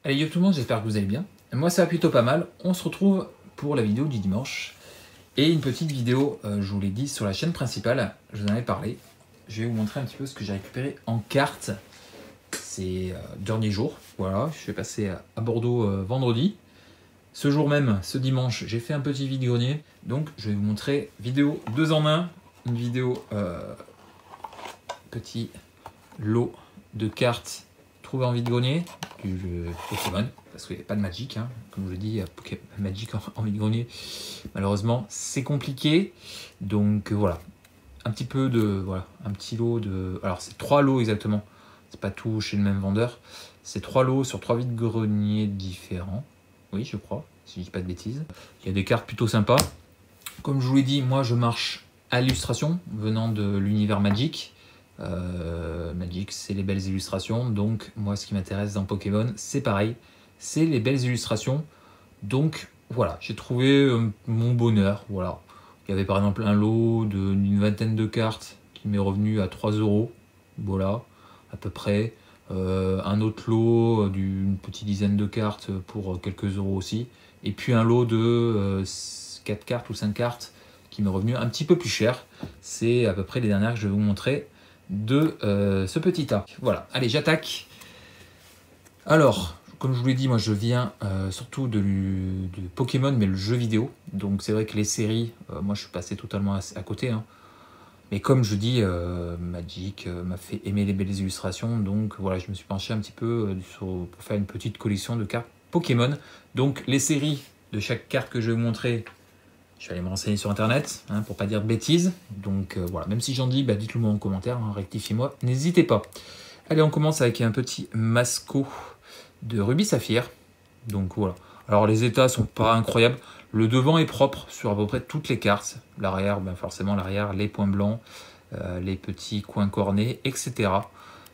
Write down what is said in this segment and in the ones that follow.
Allez yo tout le monde, j'espère que vous allez bien. Moi ça va plutôt pas mal. On se retrouve pour la vidéo du dimanche. Et une petite vidéo, je vous l'ai dit, sur la chaîne principale, je vous en avais parlé. Je vais vous montrer un petit peu ce que j'ai récupéré en carte ces derniers jours. Voilà, je suis passé à Bordeaux vendredi. Ce jour même, ce dimanche, j'ai fait un petit vide-grenier. Donc je vais vous montrer vidéo 2 en 1. Une vidéo petit lot de cartes trouvées en vide-grenier du jeu Pokémon, parce qu'il n'y a pas de Magic, hein. Comme je l'ai dit, Magic en vide-grenier, malheureusement, c'est compliqué. Donc voilà, un petit peu de, voilà, un petit lot de, alors c'est 3 lots exactement, c'est pas tout chez le même vendeur, c'est 3 lots sur 3 vide-greniers différents, oui je crois, si je dis pas de bêtises. Il y a des cartes plutôt sympas. Comme je vous l'ai dit, moi je marche à l'illustration, venant de l'univers Magic. Magic, c'est les belles illustrations, donc moi ce qui m'intéresse dans Pokémon, c'est pareil, c'est les belles illustrations. Donc voilà, j'ai trouvé mon bonheur. Voilà, il y avait par exemple un lot d'une vingtaine de cartes qui m'est revenu à 3 €, voilà, à peu près. Un autre lot d'une petite dizaine de cartes pour quelques euros aussi. Et puis un lot de 4 cartes ou 5 cartes qui m'est revenu un petit peu plus cher. C'est à peu près les dernières que je vais vous montrer de ce petit tas. Voilà, allez, j'attaque. Alors, comme je vous l'ai dit, moi je viens surtout de Pokémon, mais le jeu vidéo. Donc c'est vrai que les séries, moi je suis passé totalement à côté, hein. Mais comme je dis, Magic m'a fait aimer les belles illustrations. Donc voilà, je me suis penché un petit peu pour faire une petite collection de cartes Pokémon. Donc les séries de chaque carte que je vais vous montrer, je vais aller me renseigner sur internet, hein, pour pas dire de bêtises. Donc voilà, même si j'en dis, bah, dites-le moi en commentaire, hein, rectifiez-moi, n'hésitez pas. Allez, on commence avec un petit Masco de Rubis Saphir. Donc voilà. Alors les états sont pas incroyables. Le devant est propre sur à peu près toutes les cartes. L'arrière, ben forcément l'arrière, les points blancs, les petits coins cornés, etc.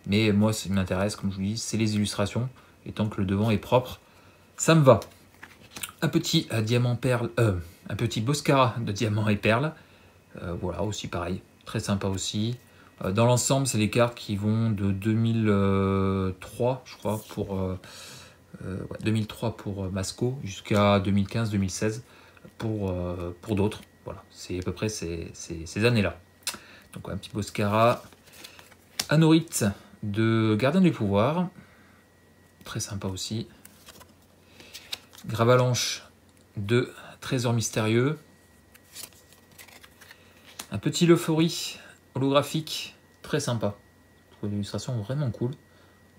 Mais moi, ce qui m'intéresse, comme je vous dis, c'est les illustrations. Et tant que le devant est propre, ça me va. Un petit diamant perle, un petit Boscara de diamant et perle. Voilà, aussi pareil, très sympa aussi. Dans l'ensemble, c'est des cartes qui vont de 2003, je crois, pour 2003 pour Masco, jusqu'à 2015-2016 pour d'autres. Voilà, c'est à peu près ces années-là. Donc un petit Boscara. Anorith de Gardien du Pouvoir, très sympa aussi. Gravalanche de Trésor Mystérieux. Un petit Leuphorie holographique, très sympa. Je trouve l'illustration vraiment cool.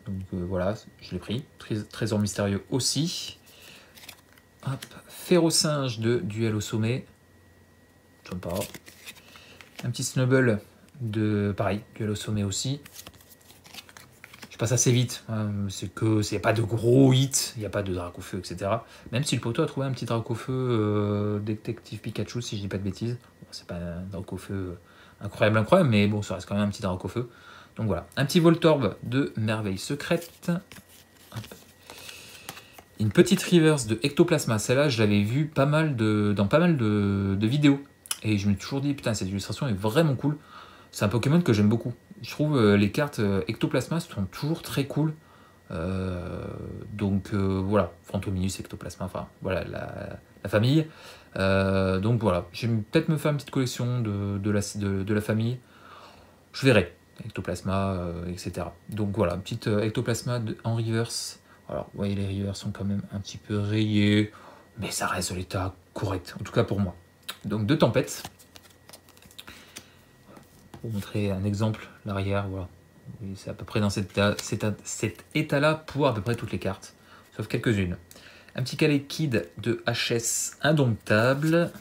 Donc voilà, je l'ai pris. Trésor Mystérieux aussi. Hop, Férocinge de Duel au sommet. Sympa. Un petit Snubble de, pareil, Duel au sommet aussi. Je passe assez vite, hein, c'est que c'est pas de gros hits, il n'y a pas de Dracofeu, etc. Même si le poteau a trouvé un petit Dracofeu Détective Pikachu, si je dis pas de bêtises. Bon, c'est pas un Dracofeu incroyable, mais bon, ça reste quand même un petit Dracofeu. Donc voilà, un petit Voltorb de Merveille Secrète. Hop. Une petite Reverse de Ectoplasma. Celle-là, je l'avais vue dans pas mal de vidéos. Et je me suis toujours dit, putain, cette illustration est vraiment cool. C'est un Pokémon que j'aime beaucoup. Je trouve les cartes Ectoplasma sont toujours très cool. Donc voilà, Fantominus, Ectoplasma, enfin voilà la famille. Donc voilà, je vais peut-être me faire une petite collection de la famille. Je verrai, Ectoplasma, etc. Donc voilà, petite Ectoplasma en reverse. Alors, vous voyez, les rivers sont quand même un petit peu rayés, mais ça reste de l'état correct, en tout cas pour moi. Donc, 2 tempêtes. Pour montrer un exemple, l'arrière, voilà. C'est à peu près dans cet état-là pour à peu près toutes les cartes, sauf quelques-unes. Un petit Kid de HS indomptable.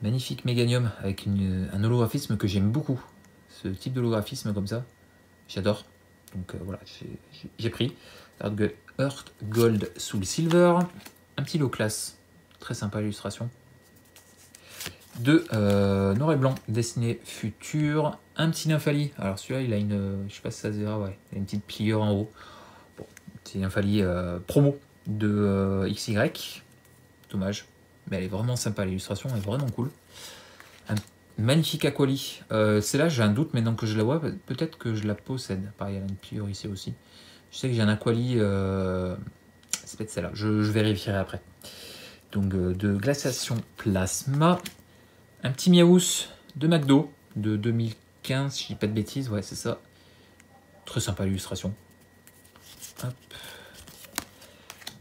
Magnifique Méganium avec un holographisme que j'aime beaucoup. Ce type d'holographisme comme ça, j'adore. Donc voilà, j'ai pris. Earth Gold Soul Silver. Un petit Loclas, très sympa l'illustration. De noir et blanc, dessiné futur. Un petit Nymphali. Alors celui-là, il a une, je sais pas si ça se verra, ouais, il a une petite pliure en haut. Bon, petit Nymphali promo de XY. Dommage, mais elle est vraiment sympa, l'illustration est vraiment cool. Un magnifique Aquali. Celle-là, j'ai un doute maintenant que je la vois, peut-être que je la possède. Pareil, elle a une pliure ici aussi. Je sais que j'ai un Aquali, c'est peut-être celle-là, je vérifierai après. Donc de glaciation plasma. Un petit Miaous de McDo de 2015, si je dis pas de bêtises, ouais c'est ça. Très sympa l'illustration.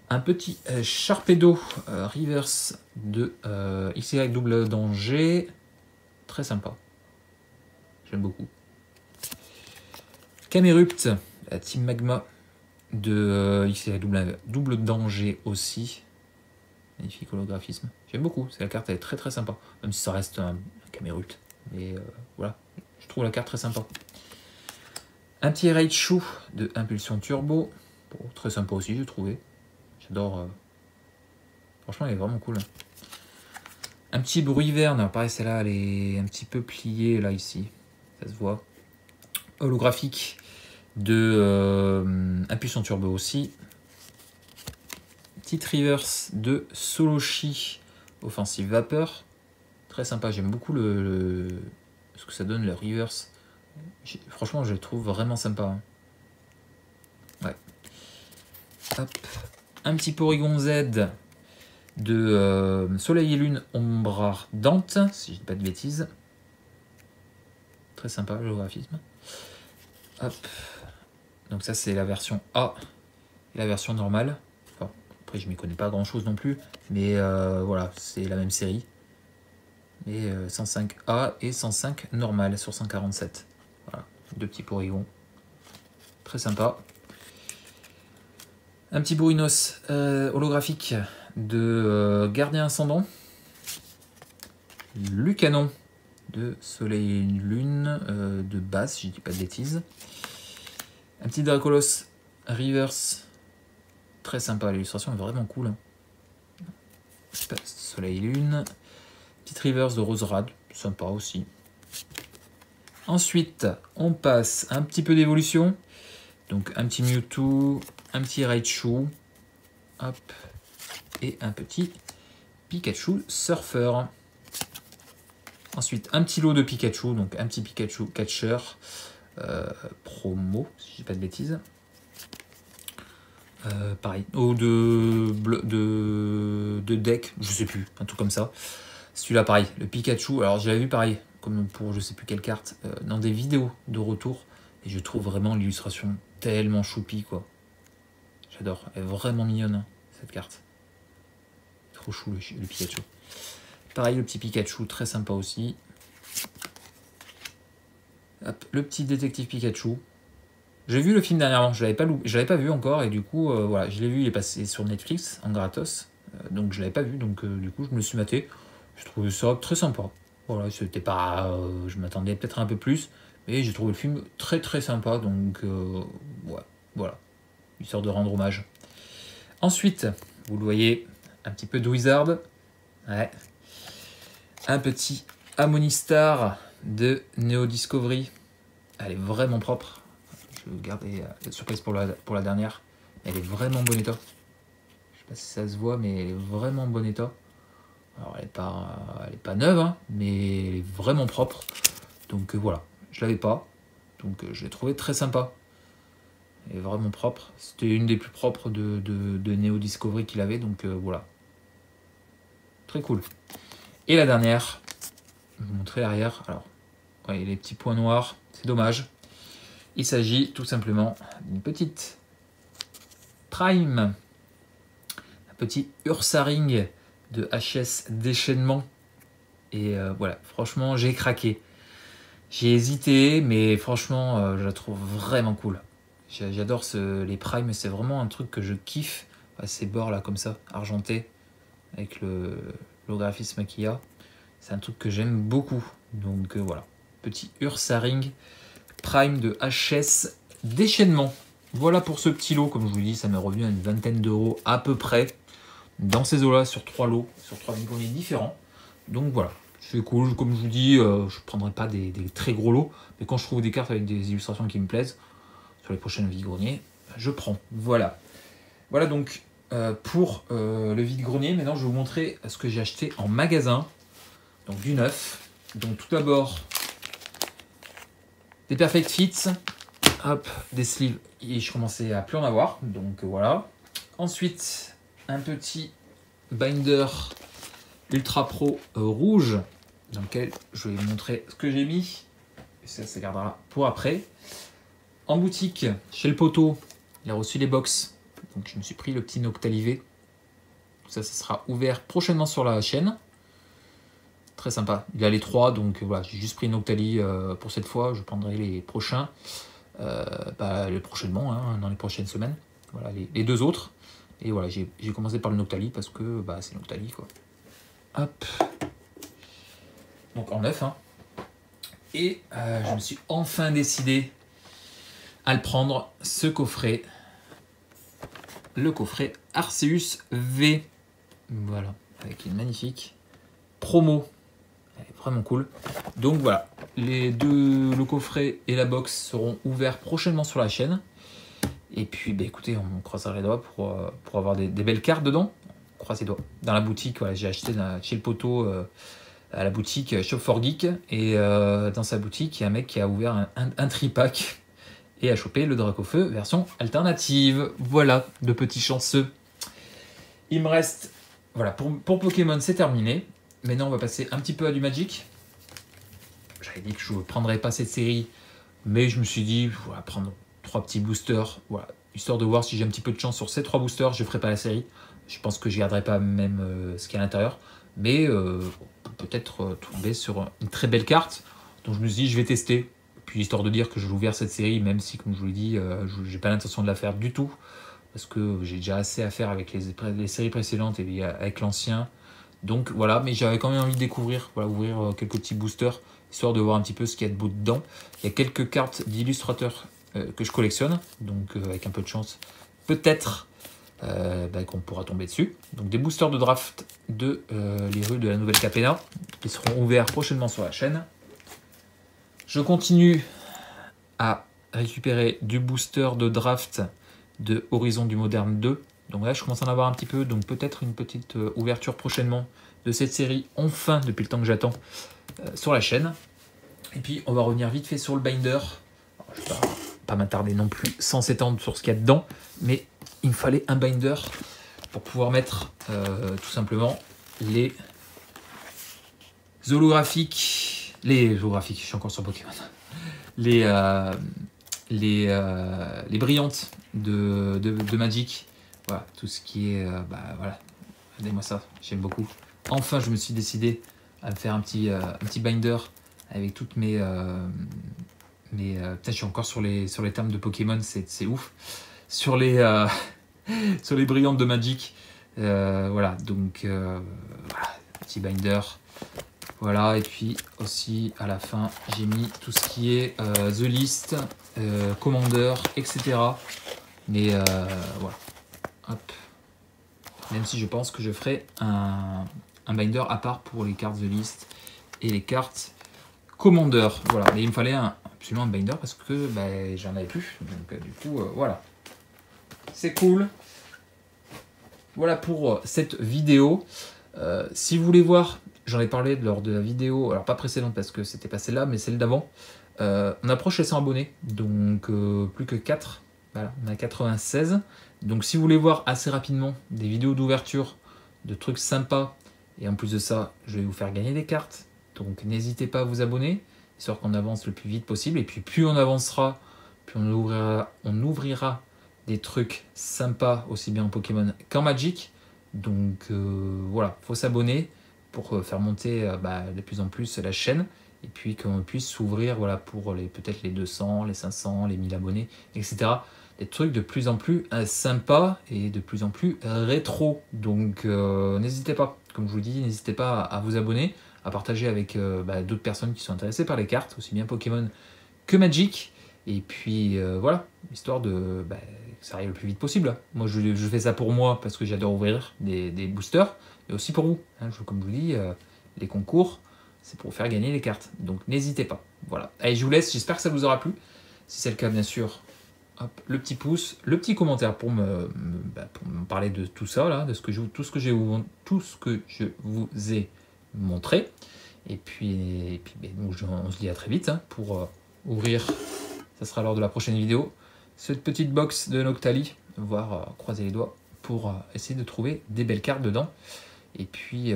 Un petit Sharpedo Reverse de XY double danger. Très sympa. J'aime beaucoup. Camerupt, la Team Magma de XY double danger aussi. Magnifique holographisme. J'aime beaucoup. La carte elle est très très sympa. Même si ça reste un Camerupt. Mais voilà. Je trouve la carte très sympa. Un petit Raichu de Impulsion Turbo. Bon, très sympa aussi, j'ai trouvé. J'adore. Franchement, il est vraiment cool. Un petit Bruiverne. Pareil, celle-là, elle est un petit peu pliée, là, ici. Ça se voit. Holographique de Impulsion Turbo aussi. Petite reverse de Soloshi Offensive Vapeur. Très sympa. J'aime beaucoup ce que ça donne, le reverse. Franchement, je le trouve vraiment sympa. Ouais. Hop. Un petit Porygon Z de Soleil et Lune Ombre Ardente, si je dis pas de bêtises. Très sympa le graphisme. Hop. Donc ça c'est la version A et la version normale. Enfin, après je m'y connais pas grand chose non plus, mais voilà, c'est la même série. Et 105A et 105 normal sur 147. Voilà, deux petits Porygons. Très sympa. Un petit Bourrinos holographique de Gardien Ascendant. Lucanon de Soleil et Lune de base, si je dis pas de bêtises. Un petit Dracolos Reverse. Très sympa, l'illustration est vraiment cool. Hein. Soleil et Lune. Petite Reverse de Roserad, sympa aussi. Ensuite, on passe un petit peu d'évolution. Donc un petit Mewtwo, un petit Raichu, hop, et un petit Pikachu Surfer. Ensuite, un petit lot de Pikachu, donc un petit Pikachu Catcher promo, si je dis pas de bêtises. Pareil, ou de deck, je sais plus, un truc comme ça. Celui-là, pareil, le Pikachu, alors je l'avais vu pareil, comme pour je sais plus quelle carte, dans des vidéos de retour, et je trouve vraiment l'illustration tellement choupi, quoi. J'adore, elle est vraiment mignonne, hein, cette carte. Trop chou le Pikachu. Pareil, le petit Pikachu, très sympa aussi. Hop, le petit détective Pikachu. J'ai vu le film dernièrement, je l'avais pas vu encore, et du coup, voilà, je l'ai vu, il est passé sur Netflix, en gratos, donc je l'avais pas vu, donc du coup, je me suis maté. Je trouvais ça très sympa. Voilà, c'était pas... je m'attendais peut-être un peu plus, mais j'ai trouvé le film très très sympa, donc ouais, voilà. Histoire de rendre hommage. Ensuite, vous le voyez, un petit peu de Wizard. Ouais. Un petit Amonistar de Neo Discovery. Elle est vraiment propre. Je vais garder la surprise pour la dernière. Elle est vraiment en bon état. Je sais pas si ça se voit, mais elle est vraiment en bon état. Alors elle est pas neuve, hein, mais elle est vraiment propre. Donc voilà, je l'avais pas. Donc je l'ai trouvé très sympa. Elle est vraiment propre. C'était une des plus propres de Neo Discovery qu'il avait, donc voilà. Très cool. Et la dernière, je vais vous montrer l'arrière. Alors, ouais, les petits points noirs, c'est dommage. Il s'agit tout simplement d'une petite Prime, un petit Ursaring de HS déchaînement. Et voilà, franchement, j'ai craqué. J'ai hésité, mais franchement, je la trouve vraiment cool. J'adore les primes, c'est vraiment un truc que je kiffe. Ces bords là comme ça, argentés, avec le graphisme qu'il y a. C'est un truc que j'aime beaucoup. Donc voilà, petit Ursaring Prime de HS déchaînement. Voilà pour ce petit lot, comme je vous dis, ça m'est revenu à une vingtaine d'euros à peu près. Dans ces eaux-là, sur 3 lots, sur 3 vide-greniers différents. Donc voilà, c'est cool. Comme je vous dis, je ne prendrai pas des très gros lots. Mais quand je trouve des cartes avec des illustrations qui me plaisent, sur les prochains vide-greniers, je prends. Voilà. Voilà donc pour le vide-grenier. Maintenant, je vais vous montrer ce que j'ai acheté en magasin. Donc du neuf. Donc tout d'abord, des Perfect Fits. Hop, des sleeves, et je commençais à plus en avoir, donc voilà. Ensuite, un petit binder Ultra Pro rouge, dans lequel je vais vous montrer ce que j'ai mis. Et ça gardera pour après. En boutique, chez le poteau, il a reçu les box. Donc je me suis pris le petit Noctalivé. Ça sera ouvert prochainement sur la chaîne. Très sympa. Il a les 3, donc voilà, j'ai juste pris Noctali pour cette fois. Je prendrai les prochains prochainement, hein, dans les prochaines semaines. Voilà, les 2 autres. Et voilà, j'ai commencé par le Noctali parce que c'est Noctali, quoi. Hop. Donc en neuf. Hein. Et je me suis enfin décidé à le prendre, ce coffret. Le coffret Arceus V. Voilà, avec une magnifique promo. Elle est vraiment cool. Donc voilà, le coffret et la box seront ouverts prochainement sur la chaîne. Et puis écoutez, on croisera les doigts pour avoir des belles cartes dedans. On croise les doigts. Dans la boutique, voilà, j'ai acheté chez le poteau à la boutique Shop for Geek. Et dans sa boutique, il y a un mec qui a ouvert un tripack et a chopé le Dracofeu version alternative. Voilà, de petits chanceux. Il me reste... Voilà, pour Pokémon, c'est terminé. Maintenant, on va passer un petit peu à du Magic. J'avais dit que je ne prendrais pas cette série, mais je me suis dit, voilà, prendre 3 petits boosters, voilà, histoire de voir si j'ai un petit peu de chance sur ces 3 boosters. Je ne ferai pas la série. Je pense que je ne garderai pas même ce qu'il y a à l'intérieur, mais peut-être tomber sur une très belle carte. Donc je me suis dit, je vais tester. Puis histoire de dire que je vais ouvrir cette série, même si, comme je vous l'ai dit, je n'ai pas l'intention de la faire du tout, parce que j'ai déjà assez à faire avec les séries précédentes et avec l'ancien. Donc voilà, mais j'avais quand même envie de découvrir, voilà, ouvrir quelques petits boosters, histoire de voir un petit peu ce qu'il y a de beau dedans. Il y a quelques cartes d'illustrateurs que je collectionne, donc avec un peu de chance, peut-être qu'on pourra tomber dessus. Donc des boosters de draft de les rues de la Nouvelle Capena, qui seront ouverts prochainement sur la chaîne. Je continue à récupérer du booster de draft de Horizon du Moderne 2. Donc là, je commence à en avoir un petit peu, donc peut-être une petite ouverture prochainement de cette série, enfin, depuis le temps que j'attends, sur la chaîne. Et puis, on va revenir vite fait sur le binder. Alors, je ne vais pas m'attarder non plus sans s'étendre sur ce qu'il y a dedans, mais il me fallait un binder pour pouvoir mettre tout simplement les holographiques, je suis encore sur Pokémon, les brillantes de Magic. Voilà, tout ce qui est... voilà, regardez-moi ça, j'aime beaucoup. Enfin, je me suis décidé à me faire un petit binder avec toutes mes... Putain, je suis encore sur les termes de Pokémon, c'est ouf. Sur les brillantes de Magic. Voilà, donc... voilà, petit binder. Voilà, et puis aussi, à la fin, j'ai mis tout ce qui est The List, Commander, etc. Mais voilà. Hop. Même si je pense que je ferai un binder à part pour les cartes The List et les cartes Commander. Voilà, mais il me fallait absolument un binder parce que j'en avais plus. Donc du coup, voilà. C'est cool. Voilà pour cette vidéo. Si vous voulez voir, j'en ai parlé lors de la vidéo, alors pas précédente parce que c'était pas celle-là, mais celle d'avant. On approche les 100 abonnés, donc plus que 4. Voilà, on a 96. Donc si vous voulez voir assez rapidement des vidéos d'ouverture, de trucs sympas, et en plus de ça, je vais vous faire gagner des cartes. Donc n'hésitez pas à vous abonner, histoire qu'on avance le plus vite possible. Et puis plus on avancera, plus on ouvrira des trucs sympas, aussi bien en Pokémon qu'en Magic. Donc voilà, il faut s'abonner pour faire monter de plus en plus la chaîne. Et puis qu'on puisse s'ouvrir voilà, pour peut-être les 200, les 500, les 1000 abonnés, etc. Des trucs de plus en plus sympas et de plus en plus rétro. Donc n'hésitez pas, comme je vous dis, n'hésitez pas à vous abonner, à partager avec d'autres personnes qui sont intéressées par les cartes, aussi bien Pokémon que Magic. Et puis voilà, histoire de que ça arrive le plus vite possible. Moi je fais ça pour moi parce que j'adore ouvrir des boosters, mais aussi pour vous. Hein, comme je vous dis, les concours, c'est pour faire gagner les cartes. Donc n'hésitez pas. Voilà. Allez, je vous laisse, j'espère que ça vous aura plu. Si c'est le cas, bien sûr, hop, le petit pouce, le petit commentaire pour me parler de tout ça, là, de tout ce que je vous ai montré. Et puis on se dit à très vite pour ouvrir ça sera lors de la prochaine vidéo. Cette petite box de Noctali, voire croiser les doigts pour essayer de trouver des belles cartes dedans. Et puis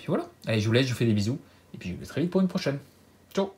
voilà. Allez, je vous laisse, je vous fais des bisous. Et puis je vous dis à très vite pour une prochaine. Ciao!